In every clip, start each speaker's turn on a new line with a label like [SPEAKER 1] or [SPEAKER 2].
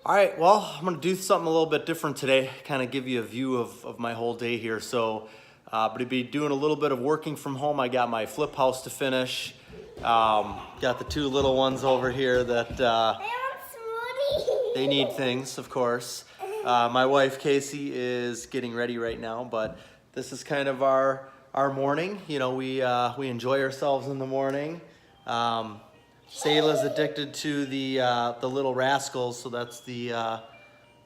[SPEAKER 1] All right, well, I'm gonna do something a little bit different today, kind of give you a view of my whole day here. So, but I'd be doing a little bit of working from home. I got my flip house to finish. Got the two little ones over here that they need things, of course. My wife, Casey, is getting ready right now, but this is kind of our morning. You know, we enjoy ourselves in the morning. Sayla's addicted to the Little Rascals, so that's the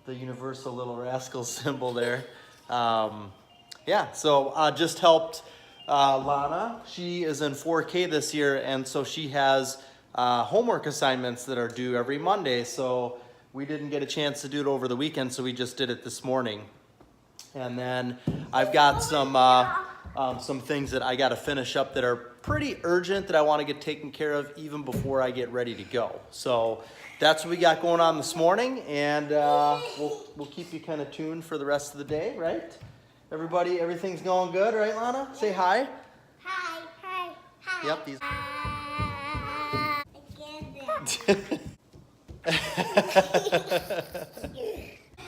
[SPEAKER 1] Universal Little Rascals symbol there. Yeah, so I just helped Lana. She is in 4K this year, and so she has homework assignments that are due every Monday. So we didn't get a chance to do it over the weekend, so we just did it this morning. And then I've got some things that I got to finish up that are pretty urgent that I want to get taken care of even before I get ready to go. So that's what we got going on this morning, and we'll keep you kind of tuned for the rest of the day, right? Everybody, everything's going good, right, Lana? Say hi.
[SPEAKER 2] Hi, hi, hi.
[SPEAKER 1] Yep. These.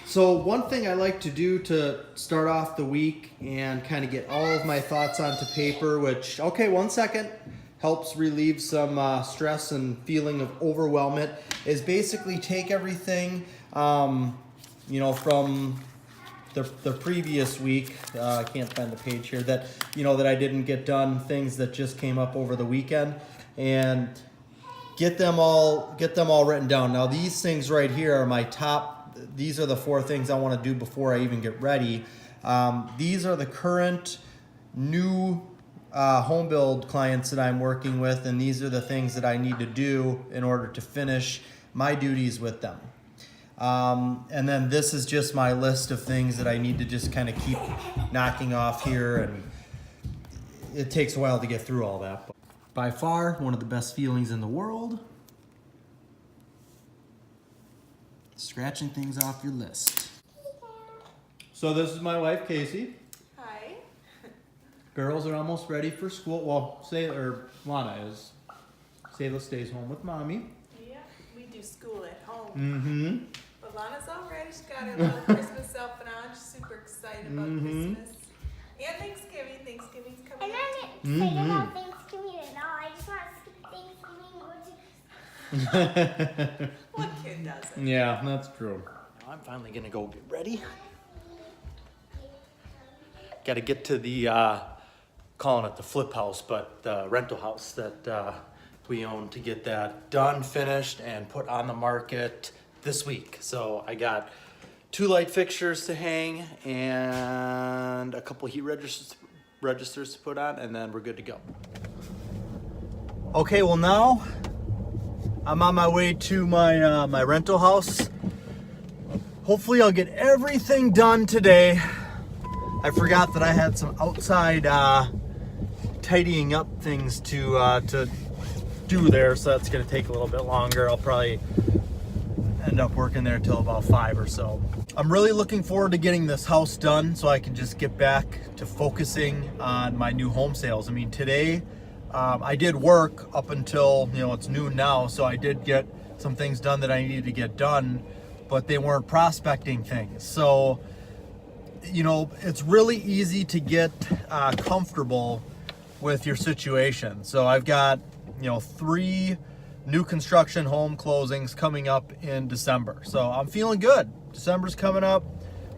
[SPEAKER 1] So one thing I like to do to start off the week and kind of get all of my thoughts onto paper, which, okay, 1 second, helps relieve some stress and feeling of overwhelmment, is basically take everything, you know, from the previous week. I can't find the page here that, you know, that I didn't get done, things that just came up over the weekend, and get them all written down. Now these things right here are my top. These are the 4 things I want to do before I even get ready. These are the current new home build clients that I'm working with, and these are the things that I need to do in order to finish my duties with them. And then this is just my list of things that I need to just kind of keep knocking off here, and it takes a while to get through all that. But by far, one of the best feelings in the world. Scratching things off your list. So this is my wife, Casey.
[SPEAKER 3] Hi.
[SPEAKER 1] Girls are almost ready for school. Well, Lana is. Sayla stays home with mommy.
[SPEAKER 3] Yeah, we do school at home.
[SPEAKER 1] Mm-hmm.
[SPEAKER 3] But Lana's all ready. She's got her little Christmas outfit on. She's super excited about Christmas. And Thanksgiving. Thanksgiving's
[SPEAKER 2] I'm
[SPEAKER 3] coming
[SPEAKER 2] not
[SPEAKER 3] up.
[SPEAKER 2] excited about Thanksgiving at all. I just want Thanksgiving.
[SPEAKER 3] What kid doesn't?
[SPEAKER 1] Yeah, that's true. I'm finally gonna go get ready. Got to get to the calling it the flip house, but the rental house that we own, to get that done, finished, and put on the market this week. So I got 2 light fixtures to hang and a couple heat registers to put on, and then we're good to go. Okay, well now I'm on my way to my my rental house. Hopefully I'll get everything done today. I forgot that I had some outside tidying up things to do there, so that's gonna take a little bit longer. I'll probably end up working there till about 5 or so. I'm really looking forward to getting this house done so I can just get back to focusing on my new home sales. I mean, today I did work up until, you know, it's noon now, so I did get some things done that I needed to get done, but they weren't prospecting things. So, you know, it's really easy to get comfortable with your situation. So I've got, you know, 3 new construction home closings coming up in December. So I'm feeling good. December's coming up.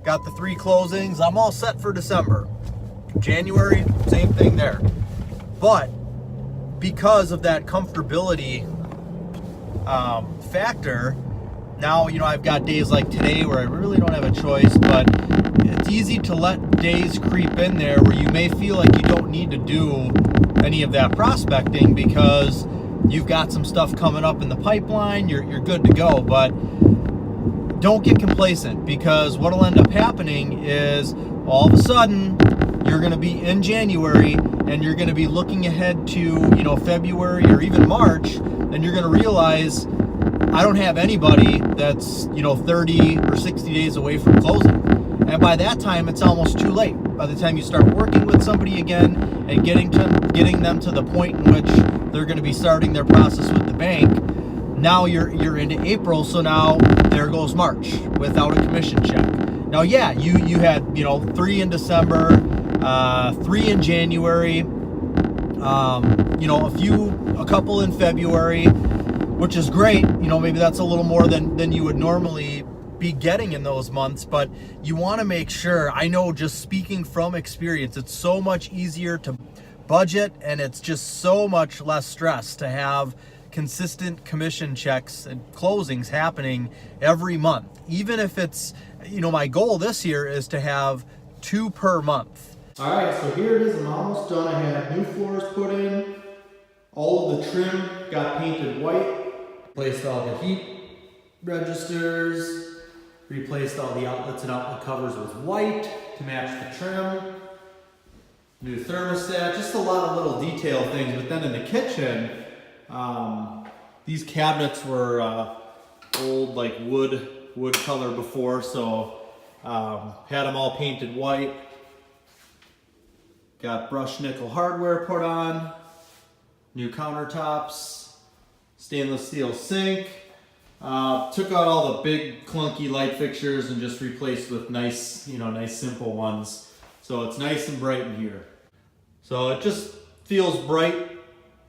[SPEAKER 1] Got the 3 closings. I'm all set for December. January, same thing there. But because of that comfortability factor, now, you know, I've got days like today where I really don't have a choice, but it's easy to let days creep in there where you may feel like you don't need to do any of that prospecting because you've got some stuff coming up in the pipeline, you're good to go. But don't get complacent, because what'll end up happening is all of a sudden you're going to be in January and you're going to be looking ahead to, you know, February or even March, and you're going to realize I don't have anybody that's, you know, 30 or 60 days away from closing. And by that time, it's almost too late. By the time you start working with somebody again and getting them to the point in which they're going to be starting their process with the bank, Now you're into April, so now there goes March without a commission check. Now, yeah, you had 3 in December, 3 in January, a couple in February, which is great. Maybe that's a little more than you would normally be getting in those months, but you want to make sure. I know, just speaking from experience, it's so much easier to budget, and it's just so much less stress to have consistent commission checks and closings happening every month. Even if it's, my goal this year is to have 2 per month. All right, so here it is. I'm almost done. I had new floors put in. All of the trim got painted white. Replaced all the heat registers. Replaced all the outlets and outlet covers with white to match the trim. New thermostat, just a lot of little detail things. But then in the kitchen, these cabinets were old, like wood color before, so had them all painted white. Got brushed nickel hardware put on, new countertops, stainless steel sink. Took out all the big clunky light fixtures and just replaced with nice simple ones. So it's nice and bright in here. So it just feels bright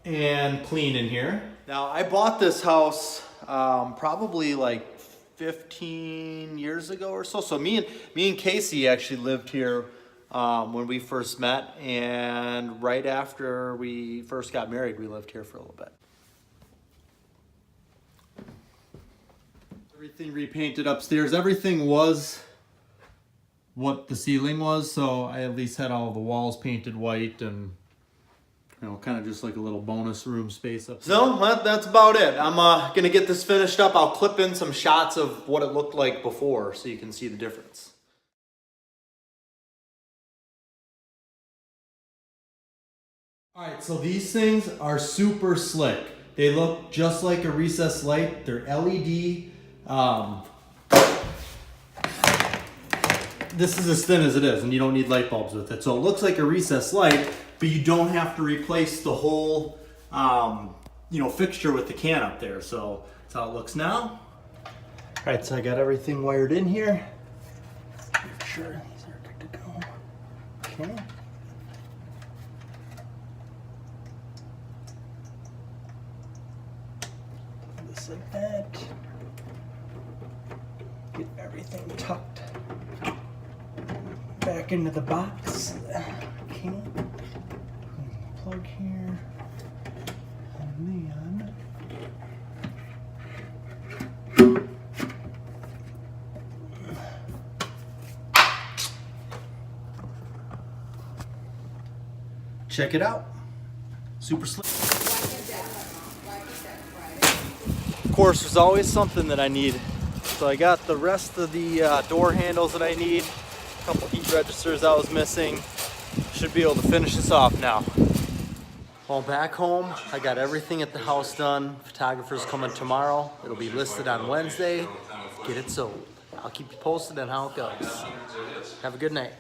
[SPEAKER 1] and clean in here. Now, I bought this house probably like 15 years ago or so. So me and Casey actually lived here when we first met, and right after we first got married, we lived here for a little bit. Everything repainted upstairs. Everything was what the ceiling was, so I at least had all the walls painted white and kind of just like a little bonus room space up there. So that's about it. I'm gonna get this finished up. I'll clip in some shots of what it looked like before so you can see the difference. All right, so these things are super slick. They look just like a recessed light. They're LED. This is as thin as it is, and you don't need light bulbs with it. So it looks like a recessed light, but you don't have to replace the whole, fixture with the can up there. So that's how it looks now. All right, so I got everything wired in here. Make sure these are good to go. Okay. Just like that. Get everything tucked back into the box. Okay. Plug here. And then check it out. Super slick. Of course, there's always something that I need. So I got the rest of the door handles that I need. A couple heat registers I was missing. Should be able to finish this off now. Well, back home, I got everything at the house done. Photographer's coming tomorrow. It'll be listed on Wednesday. Get it sold. I'll keep you posted on how it goes. Have a good night.